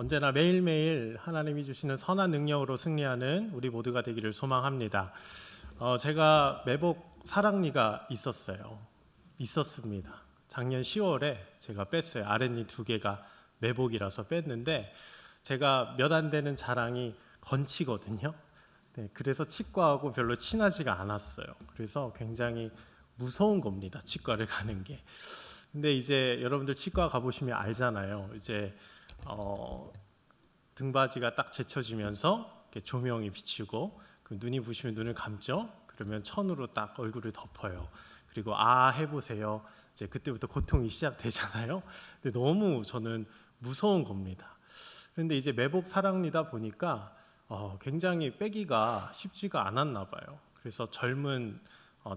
언제나 매일매일 하나님이 주시는 선한 능력으로 승리하는 우리 모두가 되기를 소망합니다. 제가 매복 사랑니가 있었습니다. 작년 10월에 제가 뺐어요. 아랫니 2개가 매복이라서 뺐는데 제가 몇 안 되는 자랑이 건치거든요. 네, 그래서 치과하고 별로 친하지가 않았어요. 그래서 굉장히 무서운 겁니다. 치과를 가는 게. 근데 이제 여러분들 치과 가보시면 알잖아요. 이제 등받이가 딱 제쳐지면서 이렇게 조명이 비치고 눈이 부시면 눈을 감죠. 그러면 천으로 딱 얼굴을 덮어요. 그리고 해보세요. 이제 그때부터 고통이 시작되잖아요. 근데 너무 저는 무서운 겁니다. 그런데 이제 매복 사랑니다 보니까 굉장히 빼기가 쉽지가 않았나 봐요. 그래서 젊은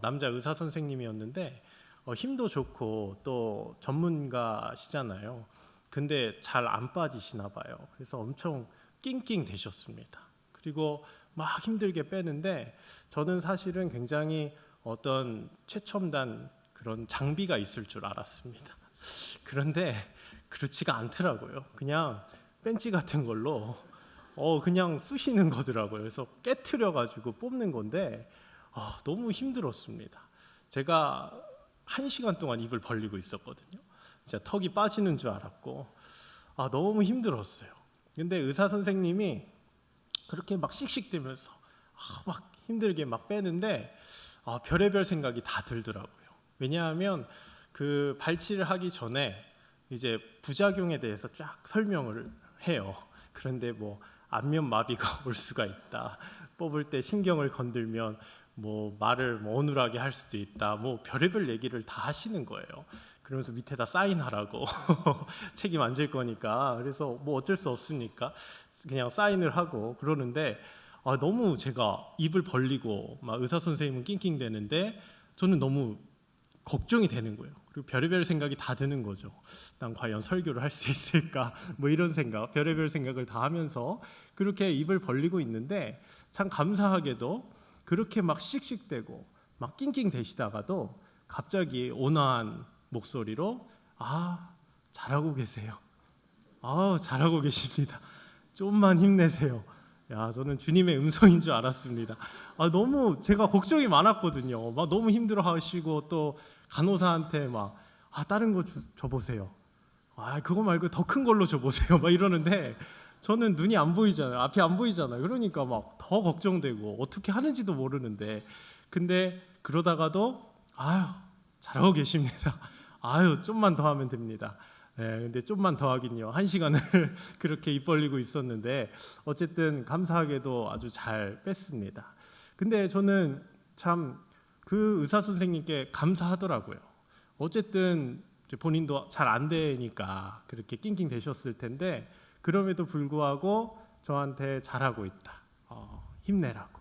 남자 의사 선생님이었는데 힘도 좋고 또 전문가시잖아요. 근데 잘 안 빠지시나 봐요. 그래서 엄청 낑낑 대셨습니다. 그리고 막 힘들게 빼는데 저는 사실은 굉장히 어떤 최첨단 그런 장비가 있을 줄 알았습니다. 그런데 그렇지가 않더라고요. 그냥 벤치 같은 걸로 그냥 쑤시는 거더라고요. 그래서 깨트려 가지고 뽑는 건데 너무 힘들었습니다. 제가 1시간 동안 입을 벌리고 있었거든요. 진짜 턱이 빠지는 줄 알았고 너무 힘들었어요. 근데 의사 선생님이 그렇게 막 씩씩대면서 막 힘들게 막 빼는데 별의별 생각이 다 들더라고요. 왜냐하면 그 발치를 하기 전에 이제 부작용에 대해서 쫙 설명을 해요. 그런데 뭐 안면마비가 올 수가 있다. 뽑을 때 신경을 건들면 뭐 말을 어눌하게 할 수도 있다. 뭐 별의별 얘기를 다 하시는 거예요. 그러면서 밑에다 사인하라고 책임 안 질 거니까. 그래서 뭐 어쩔 수 없으니까 그냥 사인을 하고 그러는데 너무 제가 입을 벌리고 막 의사 선생님은 낑낑대는데 저는 너무 걱정이 되는 거예요. 그리고 별의별 생각이 다 드는 거죠. 난 과연 설교를 할 수 있을까? 뭐 이런 생각, 별의별 생각을 다 하면서 그렇게 입을 벌리고 있는데 참 감사하게도 그렇게 막 씩씩대고 막 낑낑대시다가도 갑자기 온화한 목소리로 잘하고 계세요. 잘하고 계십니다. 좀만 힘내세요. 저는 주님의 음성인 줄 알았습니다. 너무 제가 걱정이 많았거든요. 막 너무 힘들어하시고 또 간호사한테 막 다른 거 줘보세요. 그거 말고 더 큰 걸로 줘보세요. 막 이러는데 저는 눈이 안 보이잖아요. 앞이 안 보이잖아요. 그러니까 막 더 걱정되고 어떻게 하는지도 모르는데 근데 그러다가도 잘하고 계십니다. 좀만 더 하면 됩니다. 네, 근데 좀만 더 하긴요. 1시간을 그렇게 입 벌리고 있었는데 어쨌든 감사하게도 아주 잘 뺐습니다. 근데 저는 참 그 의사 선생님께 감사하더라고요. 어쨌든 본인도 잘 안 되니까 그렇게 낑낑 대셨을 텐데 그럼에도 불구하고 저한테 잘하고 있다. 힘내라고.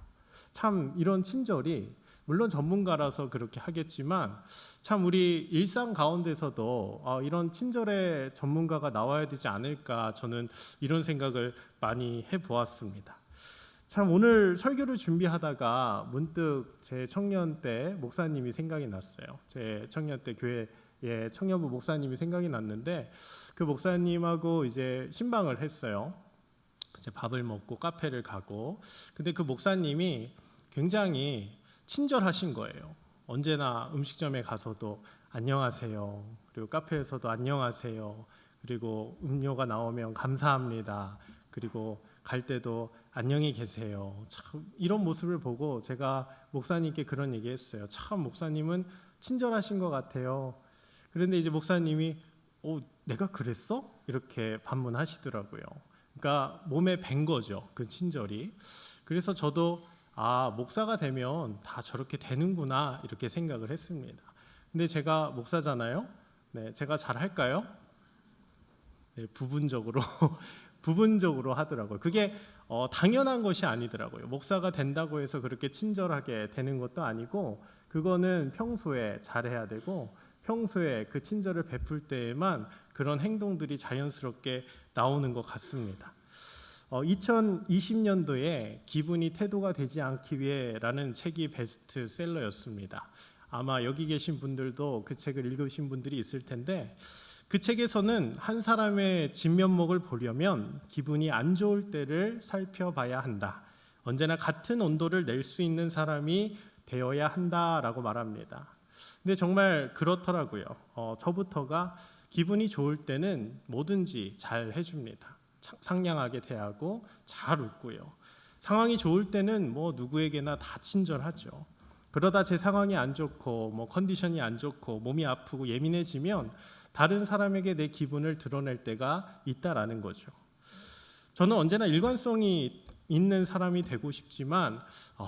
참 이런 친절이 물론 전문가라서 그렇게 하겠지만 참 우리 일상 가운데서도 이런 친절의 전문가가 나와야 되지 않을까 저는 이런 생각을 많이 해보았습니다. 참 오늘 설교를 준비하다가 문득 제 청년 때 목사님이 생각이 났어요. 제 청년 때 교회의 청년부 목사님이 생각이 났는데 그 목사님하고 이제 신방을 했어요. 이제 밥을 먹고 카페를 가고 근데 그 목사님이 굉장히 친절하신 거예요. 언제나 음식점에 가서도 안녕하세요. 그리고 카페에서도 안녕하세요. 그리고 음료가 나오면 감사합니다. 그리고 갈 때도 안녕히 계세요. 참 이런 모습을 보고 제가 목사님께 그런 얘기했어요. 참 목사님은 친절하신 것 같아요. 그런데 이제 목사님이 내가 그랬어? 이렇게 반문하시더라고요. 그러니까 몸에 밴 거죠. 그 친절이. 그래서 저도 목사가 되면 다 저렇게 되는구나 이렇게 생각을 했습니다. 근데 제가 목사잖아요. 네, 제가 잘할까요? 네, 부분적으로 부분적으로 하더라고요. 그게 당연한 것이 아니더라고요. 목사가 된다고 해서 그렇게 친절하게 되는 것도 아니고 그거는 평소에 잘해야 되고 평소에 그 친절을 베풀 때에만 그런 행동들이 자연스럽게 나오는 것 같습니다. 2020년도에 기분이 태도가 되지 않기 위해라는 책이 베스트셀러였습니다. 아마 여기 계신 분들도 그 책을 읽으신 분들이 있을 텐데 그 책에서는 한 사람의 진면목을 보려면 기분이 안 좋을 때를 살펴봐야 한다. 언제나 같은 온도를 낼 수 있는 사람이 되어야 한다라고 말합니다. 근데 정말 그렇더라고요. 저부터가 기분이 좋을 때는 뭐든지 잘 해줍니다. 상냥하게 대하고 잘 웃고요. 상황이 좋을 때는 뭐 누구에게나 다 친절하죠. 그러다 제 상황이 안 좋고 컨디션이 안 좋고 몸이 아프고 예민해지면 다른 사람에게 내 기분을 드러낼 때가 있다라는 거죠. 저는 언제나 일관성이 있는 사람이 되고 싶지만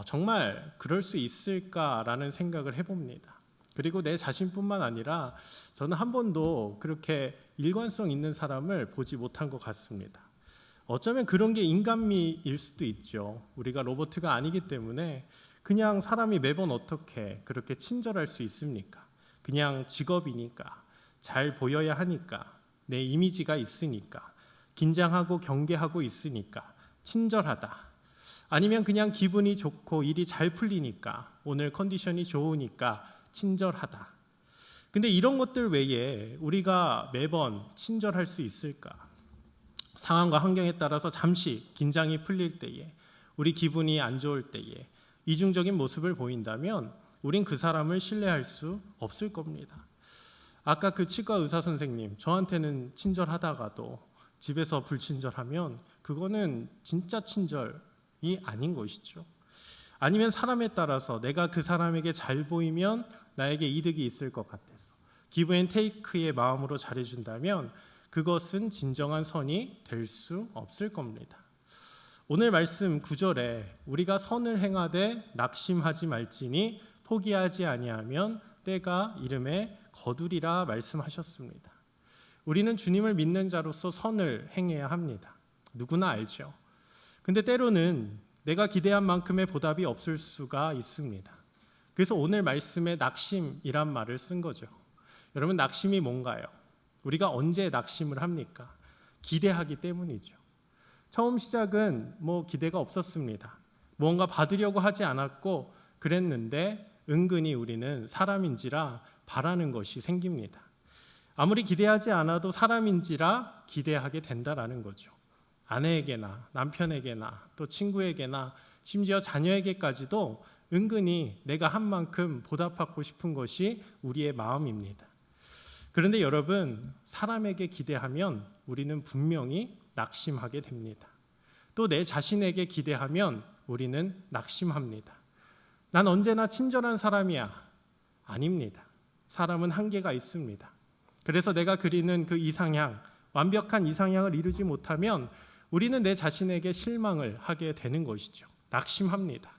정말 그럴 수 있을까라는 생각을 해봅니다. 그리고 내 자신뿐만 아니라 저는 한 번도 그렇게 일관성 있는 사람을 보지 못한 것 같습니다. 어쩌면 그런 게 인간미일 수도 있죠. 우리가 로봇가 아니기 때문에 그냥 사람이 매번 어떻게 그렇게 친절할 수 있습니까? 그냥 직업이니까, 잘 보여야 하니까, 내 이미지가 있으니까, 긴장하고 경계하고 있으니까 친절하다. 아니면 그냥 기분이 좋고 일이 잘 풀리니까, 오늘 컨디션이 좋으니까 친절하다. 근데 이런 것들 외에 우리가 매번 친절할 수 있을까? 상황과 환경에 따라서 잠시 긴장이 풀릴 때에, 우리 기분이 안 좋을 때에 이중적인 모습을 보인다면 우린 그 사람을 신뢰할 수 없을 겁니다. 아까 그 치과 의사 선생님, 저한테는 친절하다가도 집에서 불친절하면 그거는 진짜 친절이 아닌 것이죠. 아니면 사람에 따라서 내가 그 사람에게 잘 보이면 나에게 이득이 있을 것 같아서 기브 앤 테이크의 마음으로 잘해준다면 그것은 진정한 선이 될 수 없을 겁니다. 오늘 말씀 9절에 우리가 선을 행하되 낙심하지 말지니 포기하지 아니하면 때가 이름에 거두리라 말씀하셨습니다. 우리는 주님을 믿는 자로서 선을 행해야 합니다. 누구나 알죠. 근데 때로는 내가 기대한 만큼의 보답이 없을 수가 있습니다. 그래서 오늘 말씀에 낙심이란 말을 쓴 거죠. 여러분, 낙심이 뭔가요? 우리가 언제 낙심을 합니까? 기대하기 때문이죠. 처음 시작은 기대가 없었습니다. 무언가 받으려고 하지 않았고 그랬는데 은근히 우리는 사람인지라 바라는 것이 생깁니다. 아무리 기대하지 않아도 사람인지라 기대하게 된다라는 거죠. 아내에게나 남편에게나 또 친구에게나 심지어 자녀에게까지도 은근히 내가 한 만큼 보답하고 싶은 것이 우리의 마음입니다. 그런데 여러분, 사람에게 기대하면 우리는 분명히 낙심하게 됩니다. 또 내 자신에게 기대하면 우리는 낙심합니다. 난 언제나 친절한 사람이야. 아닙니다. 사람은 한계가 있습니다. 그래서 내가 그리는 그 이상향, 완벽한 이상향을 이루지 못하면 우리는 내 자신에게 실망을 하게 되는 것이죠. 낙심합니다.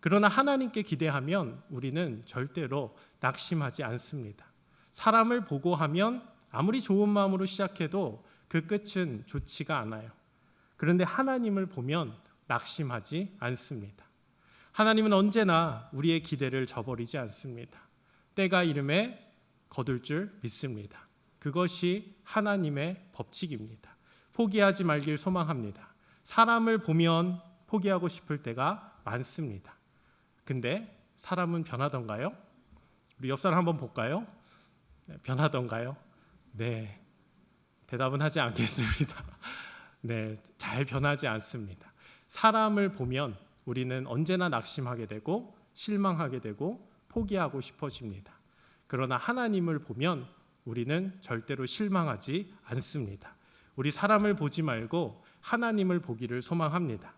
그러나 하나님께 기대하면 우리는 절대로 낙심하지 않습니다. 사람을 보고 하면 아무리 좋은 마음으로 시작해도 그 끝은 좋지가 않아요. 그런데 하나님을 보면 낙심하지 않습니다. 하나님은 언제나 우리의 기대를 저버리지 않습니다. 때가 이름에 거둘 줄 믿습니다. 그것이 하나님의 법칙입니다. 포기하지 말길 소망합니다. 사람을 보면 포기하고 싶을 때가 많습니다. 근데 사람은 변하던가요? 우리 옆 사람 한번 볼까요? 네, 변하던가요? 네, 대답은 하지 않겠습니다. 네, 잘 변하지 않습니다. 사람을 보면 우리는 언제나 낙심하게 되고 실망하게 되고 포기하고 싶어집니다. 그러나 하나님을 보면 우리는 절대로 실망하지 않습니다. 우리 사람을 보지 말고 하나님을 보기를 소망합니다.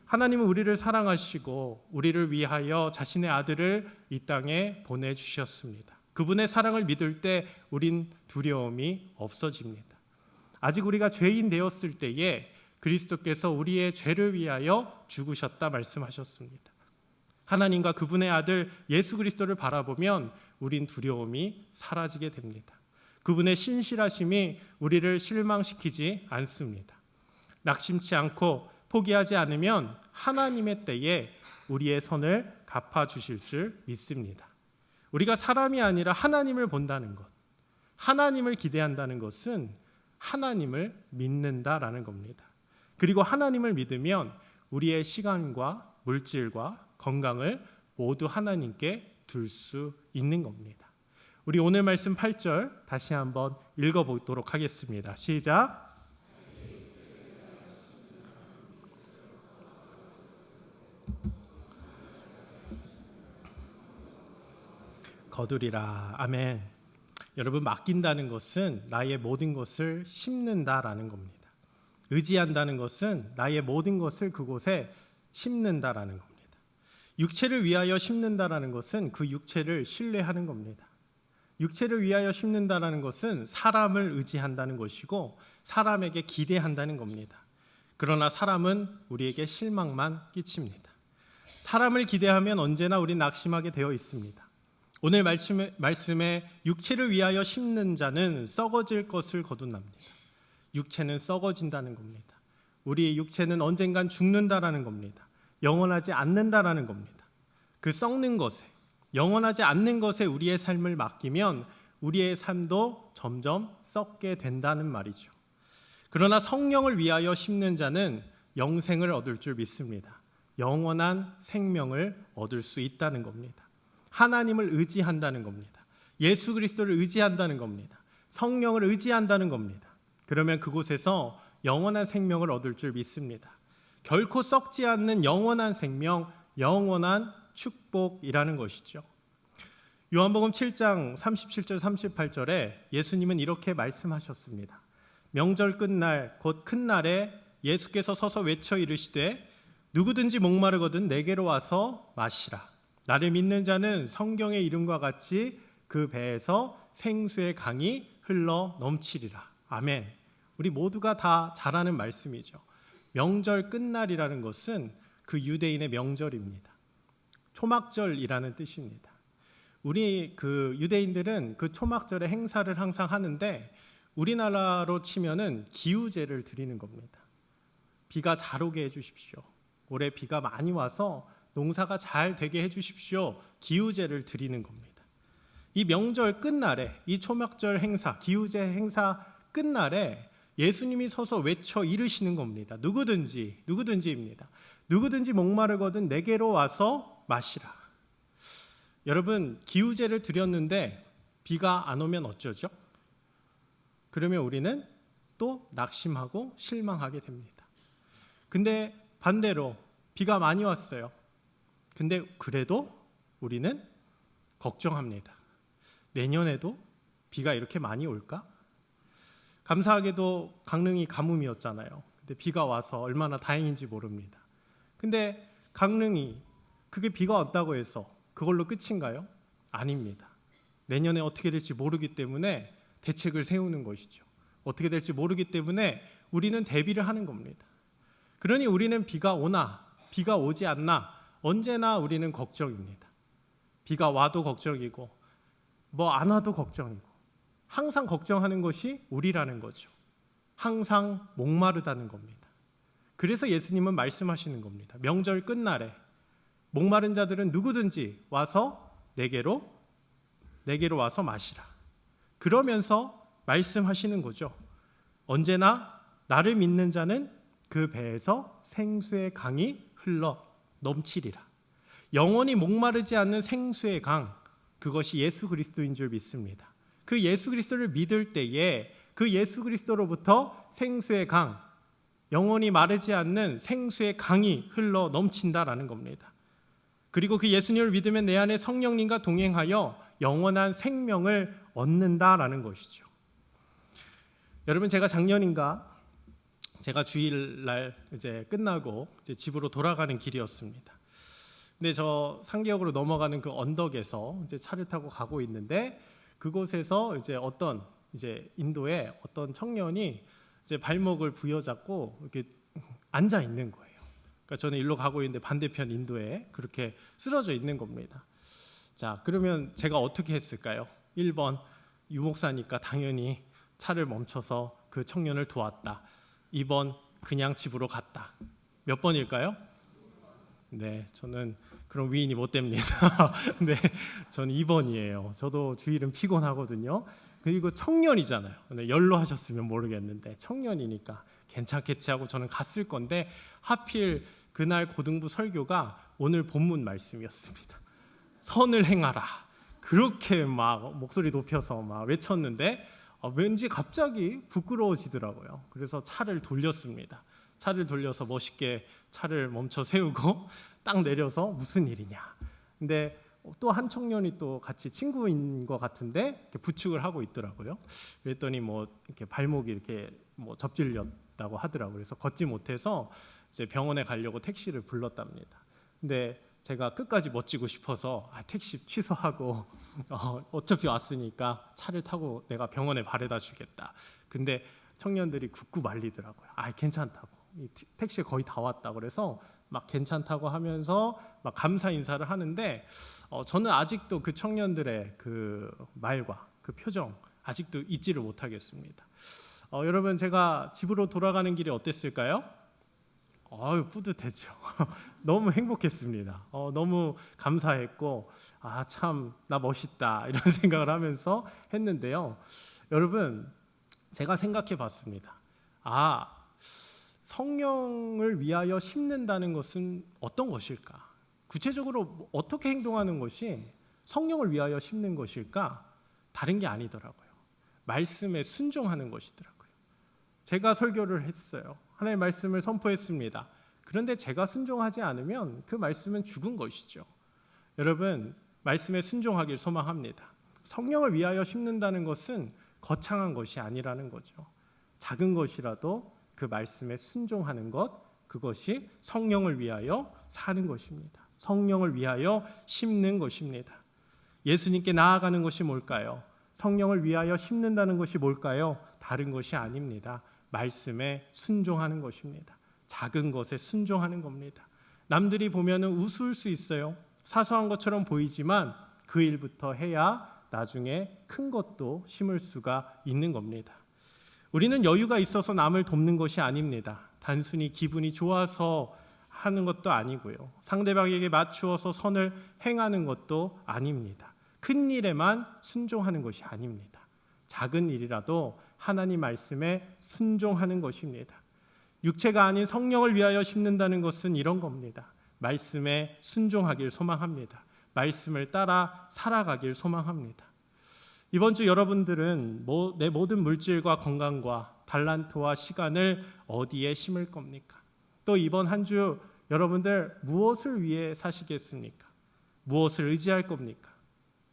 하나님은 우리를 사랑하시고 우리를 위하여 자신의 아들을 이 땅에 보내주셨습니다. 그분의 사랑을 믿을 때 우린 두려움이 없어집니다. 아직 우리가 죄인 되었을 때에 그리스도께서 우리의 죄를 위하여 죽으셨다 말씀하셨습니다. 하나님과 그분의 아들 예수 그리스도를 바라보면 우린 두려움이 사라지게 됩니다. 그분의 신실하심이 우리를 실망시키지 않습니다. 낙심치 않고 포기하지 않으면 하나님의 때에 우리의 선을 갚아주실 줄 믿습니다. 우리가 사람이 아니라 하나님을 본다는 것, 하나님을 기대한다는 것은 하나님을 믿는다라는 겁니다. 그리고 하나님을 믿으면 우리의 시간과 물질과 건강을 모두 하나님께 둘 수 있는 겁니다. 우리 오늘 말씀 8절 다시 한번 읽어보도록 하겠습니다. 시작. 거두리라. 아멘. 여러분, 맡긴다는 것은 나의 모든 것을 심는다라는 겁니다. 의지한다는 것은 나의 모든 것을 그곳에 심는다라는 겁니다. 육체를 위하여 심는다라는 것은 그 육체를 신뢰하는 겁니다. 육체를 위하여 심는다라는 것은 사람을 의지한다는 것이고 사람에게 기대한다는 겁니다. 그러나 사람은 우리에게 실망만 끼칩니다. 사람을 기대하면 언제나 우리 낙심하게 되어 있습니다. 오늘 말씀에 육체를 위하여 심는 자는 썩어질 것을 거둔답니다. 육체는 썩어진다는 겁니다. 우리의 육체는 언젠간 죽는다라는 겁니다. 영원하지 않는다라는 겁니다. 그 썩는 것에, 영원하지 않는 것에 우리의 삶을 맡기면 우리의 삶도 점점 썩게 된다는 말이죠. 그러나 성령을 위하여 심는 자는 영생을 얻을 줄 믿습니다. 영원한 생명을 얻을 수 있다는 겁니다. 하나님을 의지한다는 겁니다. 예수 그리스도를 의지한다는 겁니다. 성령을 의지한다는 겁니다. 그러면 그곳에서 영원한 생명을 얻을 줄 믿습니다. 결코 썩지 않는 영원한 생명, 영원한 축복이라는 것이죠. 요한복음 7장 37절 38절에 예수님은 이렇게 말씀하셨습니다. 명절 끝날 곧 큰 날에 예수께서 서서 외쳐 이르시되 누구든지 목마르거든 내게로 와서 마시라. 나를 믿는 자는 성경의 이름과 같이 그 배에서 생수의 강이 흘러 넘치리라. 아멘. 우리 모두가 다 잘 아는 말씀이죠. 명절 끝날이라는 것은 그 유대인의 명절입니다. 초막절이라는 뜻입니다. 우리 그 유대인들은 그 초막절의 행사를 항상 하는데 우리나라로 치면은 기우제를 드리는 겁니다. 비가 잘 오게 해주십시오. 올해 비가 많이 와서 농사가 잘 되게 해주십시오. 기우제를 드리는 겁니다. 이 명절 끝날에, 이 초막절 행사, 기우제 행사 끝날에 예수님이 서서 외쳐 이르시는 겁니다. 누구든지입니다. 누구든지 목마르거든 내게로 와서 마시라. 여러분, 기우제를 드렸는데 비가 안 오면 어쩌죠? 그러면 우리는 또 낙심하고 실망하게 됩니다. 근데 반대로 비가 많이 왔어요. 근데 그래도 우리는 걱정합니다. 내년에도 비가 이렇게 많이 올까? 감사하게도 강릉이 가뭄이었잖아요. 근데 비가 와서 얼마나 다행인지 모릅니다. 근데 강릉이 그게 비가 왔다고 해서 그걸로 끝인가요? 아닙니다. 내년에 어떻게 될지 모르기 때문에 대책을 세우는 것이죠. 어떻게 될지 모르기 때문에 우리는 대비를 하는 겁니다. 그러니 우리는 비가 오나 비가 오지 않나 언제나 우리는 걱정입니다. 비가 와도 걱정이고 뭐 안 와도 걱정이고 항상 걱정하는 것이 우리라는 거죠. 항상 목마르다는 겁니다. 그래서 예수님은 말씀하시는 겁니다. 명절 끝날에 목마른 자들은 누구든지 와서 내게로 와서 마시라. 그러면서 말씀하시는 거죠. 언제나 나를 믿는 자는 그 배에서 생수의 강이 흘러 넘치리라. 영원히 목마르지 않는 생수의 강, 그것이 예수 그리스도인 줄 믿습니다. 그 예수 그리스도를 믿을 때에 그 예수 그리스도로부터 생수의 강, 영원히 마르지 않는 생수의 강이 흘러 넘친다라는 겁니다. 그리고 그 예수님을 믿으면 내 안에 성령님과 동행하여 영원한 생명을 얻는다라는 것이죠. 여러분, 제가 작년인가 제가 주일날 이제 끝나고 이제 집으로 돌아가는 길이었습니다. 근데 저 상계역으로 넘어가는 그 언덕에서 이제 차를 타고 가고 있는데 그곳에서 이제 인도의 어떤 청년이 이제 발목을 부여잡고 이렇게 앉아 있는 거예요. 그러니까 저는 일로 가고 있는데 반대편 인도에 그렇게 쓰러져 있는 겁니다. 자, 그러면 제가 어떻게 했을까요? 1번, 유목사니까 당연히 차를 멈춰서 그 청년을 도왔다. 2번, 그냥 집으로 갔다. 몇 번일까요? 네, 저는 그런 위인이 못 됩니다. 네, 저는 2번이에요. 저도 주일은 피곤하거든요. 그리고 청년이잖아요. 근데 연로하셨으면 모르겠는데 청년이니까 괜찮겠지 하고 저는 갔을 건데 하필 그날 고등부 설교가 오늘 본문 말씀이었습니다. 선을 행하라. 그렇게 막 목소리 높여서 막 외쳤는데 왠지 갑자기 부끄러워지더라고요. 그래서 차를 돌렸습니다. 차를 돌려서 멋있게 차를 멈춰 세우고 딱 내려서 무슨 일이냐. 근데 또 한 청년이 또 같이 친구인 것 같은데 이렇게 부축을 하고 있더라고요. 그랬더니 뭐 이렇게 발목이 이렇게 뭐 접질렸다고 하더라고요. 그래서 걷지 못해서 이제 병원에 가려고 택시를 불렀답니다. 근데 제가 끝까지 멋지고 싶어서 택시 취소하고 어차피 왔으니까 차를 타고 내가 병원에 바래다 주겠다. 근데 청년들이 굳고 말리더라고요. 괜찮다고. 이 택시에 거의 다 왔다. 그래서 막 괜찮다고 하면서 막 감사 인사를 하는데 저는 아직도 그 청년들의 그 말과 그 표정 아직도 잊지를 못하겠습니다. 여러분, 제가 집으로 돌아가는 길이 어땠을까요? 뿌듯했죠. 너무 행복했습니다. 너무 감사했고 참 나 멋있다 이런 생각을 하면서 했는데요. 여러분, 제가 생각해 봤습니다. 성령을 위하여 심는다는 것은 어떤 것일까? 구체적으로 어떻게 행동하는 것이 성령을 위하여 심는 것일까? 다른 게 아니더라고요. 말씀에 순종하는 것이더라고요. 제가 설교를 했어요. 하나님의 말씀을 선포했습니다. 그런데 제가 순종하지 않으면 그 말씀은 죽은 것이죠. 여러분, 말씀에 순종하길 소망합니다. 성령을 위하여 심는다는 것은 거창한 것이 아니라는 거죠. 작은 것이라도 그 말씀에 순종하는 것, 그것이 성령을 위하여 사는 것입니다. 성령을 위하여 심는 것입니다. 예수님께 나아가는 것이 뭘까요? 성령을 위하여 심는다는 것이 뭘까요? 다른 것이 아닙니다. 말씀에 순종하는 것입니다. 작은 것에 순종하는 겁니다. 남들이 보면 우스울 수 있어요. 사소한 것처럼 보이지만 그 일부터 해야 나중에 큰 것도 심을 수가 있는 겁니다. 우리는 여유가 있어서 남을 돕는 것이 아닙니다. 단순히 기분이 좋아서 하는 것도 아니고요. 상대방에게 맞추어서 선을 행하는 것도 아닙니다. 큰 일에만 순종하는 것이 아닙니다. 작은 일이라도 하나님 말씀에 순종하는 것입니다. 육체가 아닌 성령을 위하여 심는다는 것은 이런 겁니다. 말씀에 순종하길 소망합니다. 말씀을 따라 살아가길 소망합니다. 이번 주 여러분들은 내 모든 물질과 건강과 달란트와 시간을 어디에 심을 겁니까? 또 이번 한 주 여러분들 무엇을 위해 사시겠습니까? 무엇을 의지할 겁니까?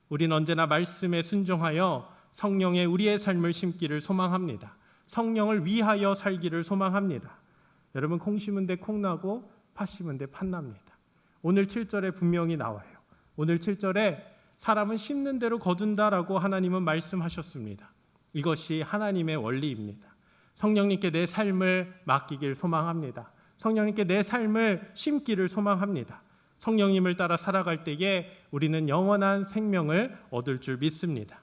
우린 언제나 말씀에 순종하여 성령의 우리의 삶을 심기를 소망합니다. 성령을 위하여 살기를 소망합니다. 여러분, 콩 심은 데 콩 나고 팥 심은 데 팥 납니다. 오늘 7절에 분명히 나와요. 오늘 7절에 사람은 심는 대로 거둔다라고 하나님은 말씀하셨습니다. 이것이 하나님의 원리입니다. 성령님께 내 삶을 맡기길 소망합니다. 성령님께 내 삶을 심기를 소망합니다. 성령님을 따라 살아갈 때에 우리는 영원한 생명을 얻을 줄 믿습니다.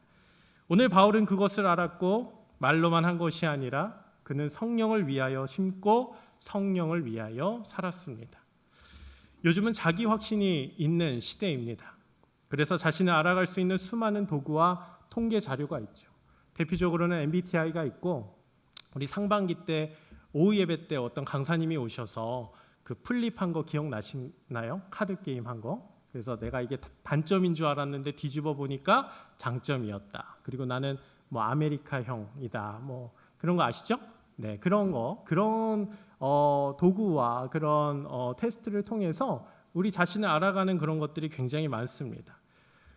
오늘 바울은 그것을 알았고 말로만 한 것이 아니라 그는 성령을 위하여 심고 성령을 위하여 살았습니다. 요즘은 자기 확신이 있는 시대입니다. 그래서 자신을 알아갈 수 있는 수많은 도구와 통계 자료가 있죠. 대표적으로는 MBTI가 있고, 우리 상반기 때 오후 예배 때 어떤 강사님이 오셔서 그 플립한 거 기억나시나요? 카드 게임 한 거. 그래서 내가 이게 단점인 줄 알았는데 뒤집어 보니까 장점이었다. 그리고 나는 뭐 아메리카형이다. 뭐 그런 거 아시죠? 네, 그런 도구와 그런 테스트를 통해서 우리 자신을 알아가는 그런 것들이 굉장히 많습니다.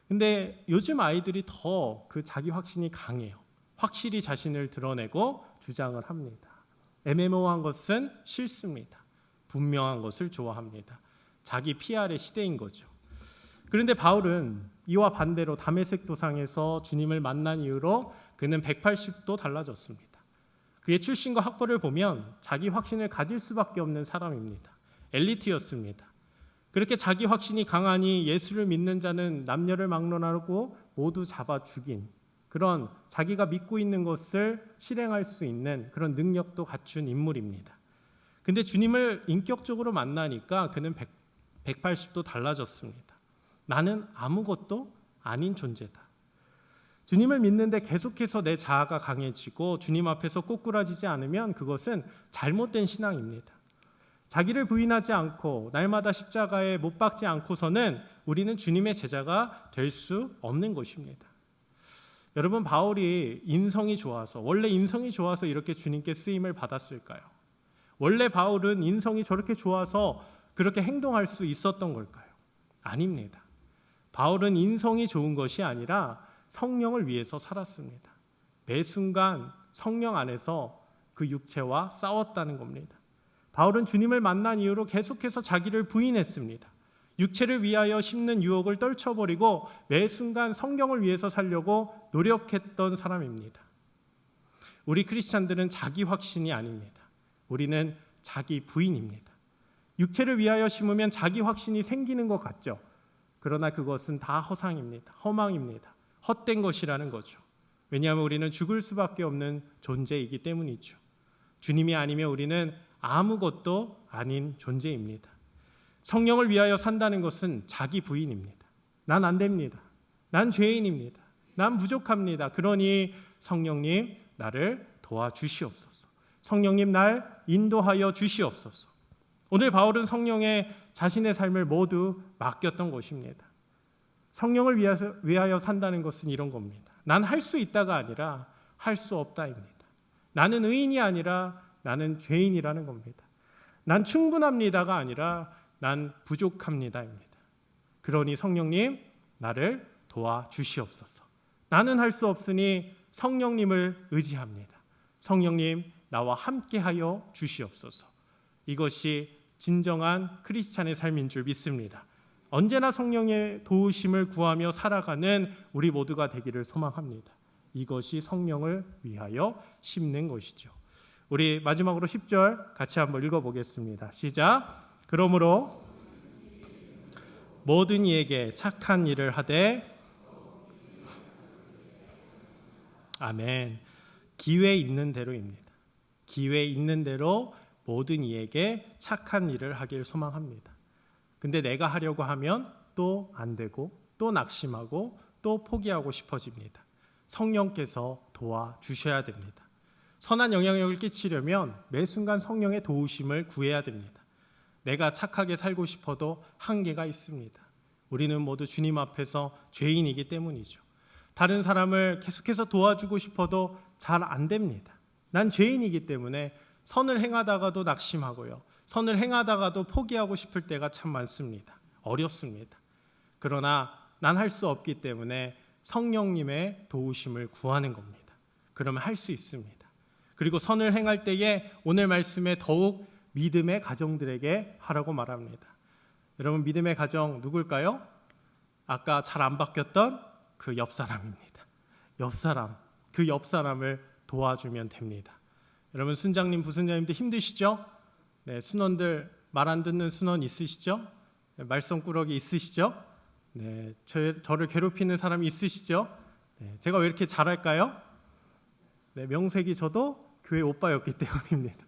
근데 요즘 아이들이 더 그 자기 확신이 강해요. 확실히 자신을 드러내고 주장을 합니다. 애매모호한 것은 싫습니다. 분명한 것을 좋아합니다. 자기 PR의 시대인 거죠. 그런데 바울은 이와 반대로 다메섹 도상에서 주님을 만난 이후로 그는 180도 달라졌습니다. 그의 출신과 학벌을 보면 자기 확신을 가질 수밖에 없는 사람입니다. 엘리트였습니다. 그렇게 자기 확신이 강하니 예수를 믿는 자는 남녀를 막론하고 모두 잡아 죽인 그런 자기가 믿고 있는 것을 실행할 수 있는 그런 능력도 갖춘 인물입니다. 근데 주님을 인격적으로 만나니까 그는 180도 달라졌습니다. 나는 아무것도 아닌 존재다. 주님을 믿는데 계속해서 내 자아가 강해지고 주님 앞에서 꼬꾸라지지 않으면 그것은 잘못된 신앙입니다. 자기를 부인하지 않고 날마다 십자가에 못 박지 않고서는 우리는 주님의 제자가 될 수 없는 것입니다. 여러분, 바울이 인성이 좋아서, 원래 인성이 좋아서 이렇게 주님께 쓰임을 받았을까요? 원래 바울은 인성이 저렇게 좋아서 그렇게 행동할 수 있었던 걸까요? 아닙니다. 바울은 인성이 좋은 것이 아니라 성령을 위해서 살았습니다. 매 순간 성령 안에서 그 육체와 싸웠다는 겁니다. 바울은 주님을 만난 이후로 계속해서 자기를 부인했습니다. 육체를 위하여 심는 유혹을 떨쳐버리고 매 순간 성경을 위해서 살려고 노력했던 사람입니다. 우리 크리스찬들은 자기 확신이 아닙니다. 우리는 자기 부인입니다. 육체를 위하여 심으면 자기 확신이 생기는 것 같죠. 그러나 그것은 다 허상입니다. 허망입니다. 헛된 것이라는 거죠. 왜냐하면 우리는 죽을 수밖에 없는 존재이기 때문이죠. 주님이 아니면 우리는 아무것도 아닌 존재입니다. 성령을 위하여 산다는 것은 자기 부인입니다. 난 안 됩니다. 난 죄인입니다. 난 부족합니다. 그러니 성령님 나를 도와주시옵소서. 성령님 날 인도하여 주시옵소서. 오늘 바울은 성령에 자신의 삶을 모두 맡겼던 것입니다. 성령을 위하여 산다는 것은 이런 겁니다. 난 할 수 있다가 아니라 할 수 없다입니다. 나는 의인이 아니라 나는 죄인이라는 겁니다. 난 충분합니다가 아니라 난 부족합니다입니다. 그러니 성령님 나를 도와주시옵소서. 나는 할 수 없으니 성령님을 의지합니다. 성령님 나와 함께하여 주시옵소서. 이것이 진정한 크리스찬의 삶인 줄 믿습니다. 언제나 성령의 도우심을 구하며 살아가는 우리 모두가 되기를 소망합니다. 이것이 성령을 위하여 심는 것이죠. 우리 마지막으로 10절 같이 한번 읽어보겠습니다. 시작. 그러므로 모든 이에게 착한 일을 하되, 아멘. 기회 있는 대로입니다. 기회 있는 대로 모든 이에게 착한 일을 하길 소망합니다. 근데 내가 하려고 하면 또 안 되고 또 낙심하고 또 포기하고 싶어집니다. 성령께서 도와주셔야 됩니다. 선한 영향력을 끼치려면 매 순간 성령의 도우심을 구해야 됩니다. 내가 착하게 살고 싶어도 한계가 있습니다. 우리는 모두 주님 앞에서 죄인이기 때문이죠. 다른 사람을 계속해서 도와주고 싶어도 잘 안 됩니다. 난 죄인이기 때문에 선을 행하다가도 낙심하고요. 선을 행하다가도 포기하고 싶을 때가 참 많습니다. 어렵습니다. 그러나 난 할 수 없기 때문에 성령님의 도우심을 구하는 겁니다. 그러면 할 수 있습니다. 그리고 선을 행할 때에 오늘 말씀에 더욱 믿음의 가정들에게 하라고 말합니다. 여러분, 믿음의 가정 누굴까요? 아까 잘 안 바뀌었던 그 옆사람입니다. 옆사람, 그 옆사람을 도와주면 됩니다. 여러분, 순장님, 부순장님도 힘드시죠? 네, 순원들 말 안 듣는 순원 있으시죠? 네, 말썽꾸러기 있으시죠? 네, 저를 괴롭히는 사람이 있으시죠? 네, 제가 왜 이렇게 잘할까요? 네, 명색이 저도 교회 오빠였기 때문입니다.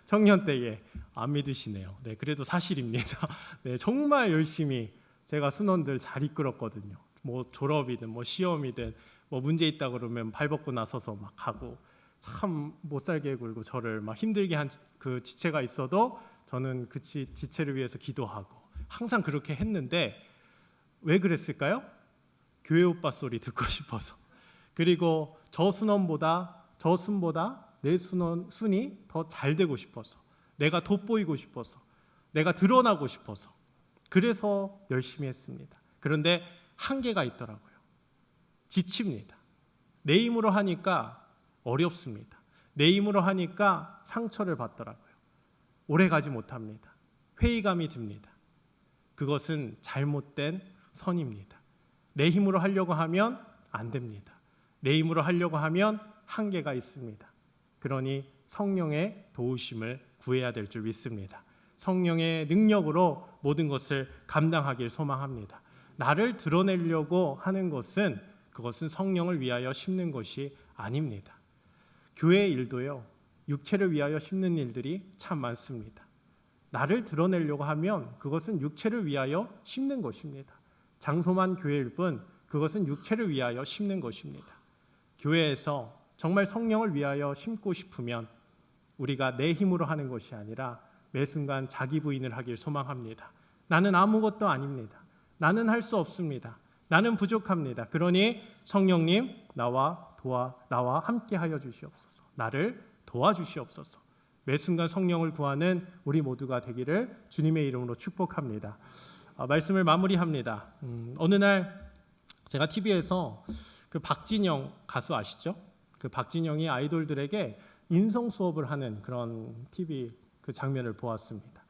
청년 때에 안 믿으시네요. 네, 그래도 사실입니다. 네, 정말 열심히 제가 순원들 잘 이끌었거든요. 뭐 졸업이든 뭐 시험이든 뭐 문제 있다 그러면 발 벗고 나서서 막 하고, 참 못 살게 굴고 저를 막 힘들게 한 그 지체가 있어도 저는 그 지체를 위해서 기도하고 항상 그렇게 했는데, 왜 그랬을까요? 교회 오빠 소리 듣고 싶어서. 그리고 저 순보다 내 순이 더 잘 되고 싶어서, 내가 돋보이고 싶어서, 내가 드러나고 싶어서, 그래서 열심히 했습니다. 그런데 한계가 있더라고요. 지칩니다. 내 힘으로 하니까 어렵습니다. 내 힘으로 하니까 상처를 받더라고요. 오래가지 못합니다. 회의감이 듭니다. 그것은 잘못된 선입니다. 내 힘으로 하려고 하면 안 됩니다. 내 힘으로 하려고 하면 한계가 있습니다. 그러니 성령의 도우심을 구해야 될 줄 믿습니다. 성령의 능력으로 모든 것을 감당하길 소망합니다. 나를 드러내려고 하는 것은, 그것은 성령을 위하여 심는 것이 아닙니다. 교회의 일도요, 육체를 위하여 심는 일들이 참 많습니다. 나를 드러내려고 하면 그것은 육체를 위하여 심는 것입니다. 장소만 교회일 뿐 그것은 육체를 위하여 심는 것입니다. 교회에서 정말 성령을 위하여 심고 싶으면 우리가 내 힘으로 하는 것이 아니라 매 순간 자기 부인을 하길 소망합니다. 나는 아무것도 아닙니다. 나는 할 수 없습니다. 나는 부족합니다. 그러니 성령님 나와 함께 하여 주시옵소서. 나를 도와주시옵소서. 매 순간 성령을 구하는 우리 모두가 되기를 주님의 이름으로 축복합니다. 말씀을 마무리합니다. 어느 날 제가 TV에서 그 박진영 가수 아시죠? 그 박진영이 아이돌들에게 인성 수업을 하는 그런 TV 그 장면을 보았습니다.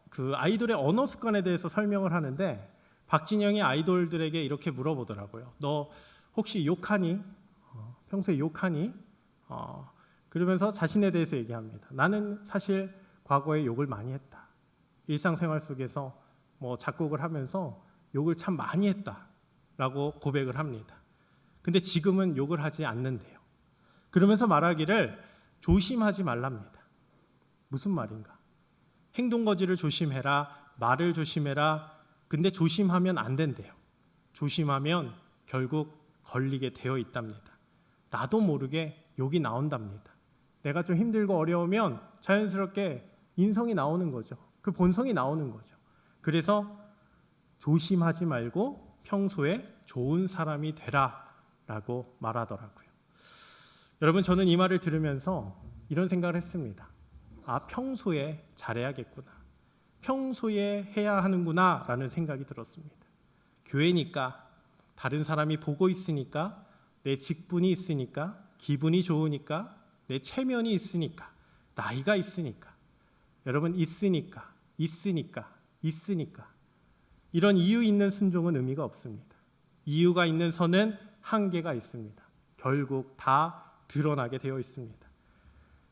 그 아이돌의 언어 습관에 대해서 설명을 하는데 박진영이 아이돌들에게 이렇게 물어보더라고요. 너 혹시 욕하니? 평소에 욕하니? 그러면서 자신에 대해서 얘기합니다. 나는 사실 과거에 욕을 많이 했다. 일상생활 속에서 뭐 작곡을 하면서 욕을 참 많이 했다라고 고백을 합니다. 근데 지금은 욕을 하지 않는데요. 그러면서 말하기를 조심하지 말랍니다. 무슨 말인가? 행동거지를 조심해라, 말을 조심해라. 근데 조심하면 안 된대요. 조심하면 결국 걸리게 되어 있답니다. 나도 모르게 욕이 나온답니다. 내가 좀 힘들고 어려우면 자연스럽게 인성이 나오는 거죠. 그 본성이 나오는 거죠. 그래서 조심하지 말고 평소에 좋은 사람이 되라라고 말하더라고요. 여러분, 저는 이 말을 들으면서 이런 생각을 했습니다. 평소에 잘해야겠구나. 평소에 해야 하는구나 라는 생각이 들었습니다. 교회니까, 다른 사람이 보고 있으니까, 내 직분이 있으니까, 기분이 좋으니까, 내 체면이 있으니까, 나이가 있으니까, 여러분 있으니까 이런 이유 있는 순종은 의미가 없습니다. 이유가 있는 선은 한계가 있습니다. 결국 다 드러나게 되어 있습니다.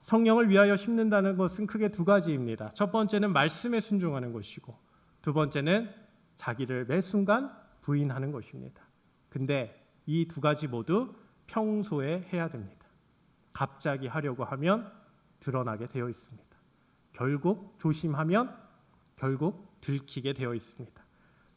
성령을 위하여 심는다는 것은 크게 두 가지입니다. 첫 번째는 말씀에 순종하는 것이고, 두 번째는 자기를 매 순간 부인하는 것입니다. 근데 이 두 가지 모두 평소에 해야 됩니다. 갑자기 하려고 하면 드러나게 되어 있습니다. 결국 조심하면 결국 들키게 되어 있습니다.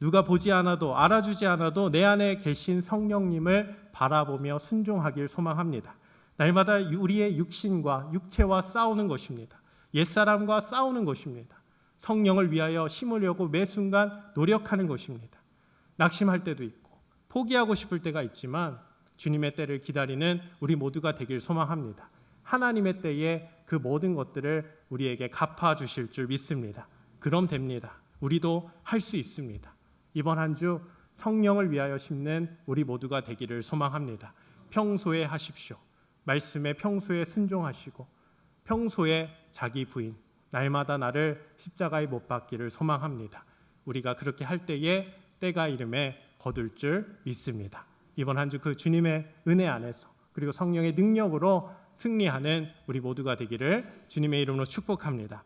누가 보지 않아도, 알아주지 않아도 내 안에 계신 성령님을 바라보며 순종하길 소망합니다. 날마다 우리의 육신과 육체와 싸우는 것입니다. 옛사람과 싸우는 것입니다. 성령을 위하여 심으려고 매 순간 노력하는 것입니다. 낙심할 때도 있고 포기하고 싶을 때가 있지만 주님의 때를 기다리는 우리 모두가 되길 소망합니다. 하나님의 때에 그 모든 것들을 우리에게 갚아주실 줄 믿습니다. 그럼 됩니다. 우리도 할 수 있습니다. 이번 한 주 성령을 위하여 심는 우리 모두가 되기를 소망합니다. 평소에 하십시오. 말씀에 평소에 순종하시고 평소에 자기 부인, 날마다 나를 십자가에 못 박기를 소망합니다. 우리가 그렇게 할 때에 때가 이름에 거둘 줄 믿습니다. 이번 한 주 그 주님의 은혜 안에서 그리고 성령의 능력으로 승리하는 우리 모두가 되기를 주님의 이름으로 축복합니다.